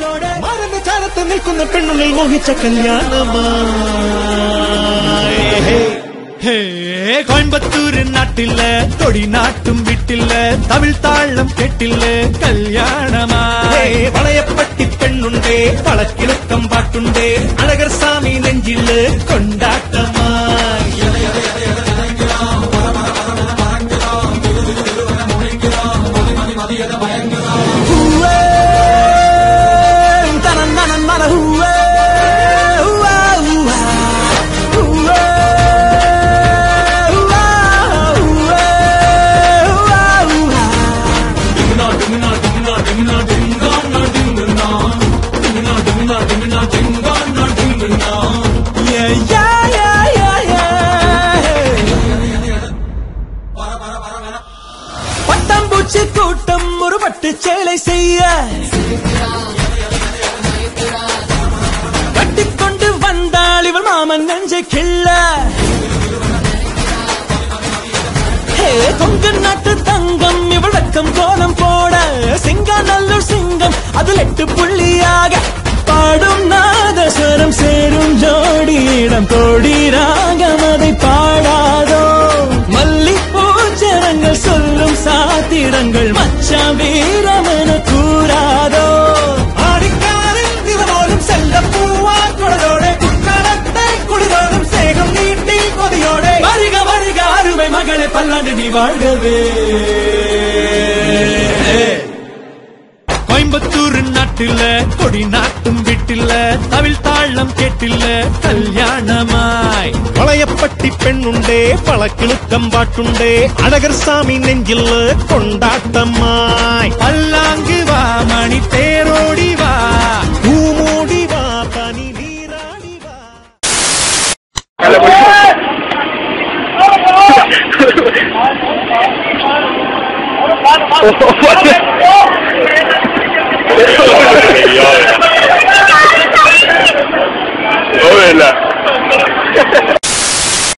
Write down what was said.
കുഴലോടെ മാറിന്റെ ചാരത്ത് നിൽക്കുന്ന പെണ്ണുള്ളിൽ മോഹിച്ച കല്യാണമായി. കോയമ്പത്തൂർ നാട്ടില്ല തൊടി നാട്ടും വിട്ടില്ല തമിഴ് താളം കെട്ടില്ല കല്യാണമായി. വളയപ്പട്ടി പെണ്ണുണ്ടേ വളക്കിളക്കം പാട്ടുണ്ടേ അഴകർ സ്വാമി നെഞ്ചില് കൊണ്ടാട്ടമായി. பட்டாம்பூச்சி கூட்டம் ஒரு பட்டு சேலை செய்ய கட்டிக்கொண்டு வந்தாள் இவள் மாமன் நெஞ்சை கிள்ள. கொங்கு நாட்டு தங்கம் இவள் வெக்கம் கோலம் போட சிங்காநல்லூர் சிங்கம் அதில் 8 புள்ளியாக பாடும் நாதஸ்வரம் சேரும் ஜோடியிடம் தோடி ராகம் அதை பாடாதோ. மல்லிப்பூச்சரங்கள் சொல்லும் சாத்திரங்கள் மச்சா வீரமென கூறாதோ. ஆடிக்காரில் தினமோலும் செல்ல பூவா குடலோடு குக்கரத்தை குளிரோடும் சேகம் நீட்டி கொதியோடு வருக வருக அருமை மகளே பல்லாண்டு நீ வாழ்கவே. கோயம்பத்தூர் நாட்டில கொடி நாட்டும் விட்டில்ல தவில் தாளம் கேட்டில்ல கல்யாணமாய். வளையப்பட்டி பெண்ணுண்டே பழக்கிழுக்கம் பாட்டுண்டே அழகர் சாமி நெஞ்சில் கொண்டாட்டமாய். பல்லாங்கு வா மணி தேரோடி வா பூமூடி வா பனி நீராடி வா.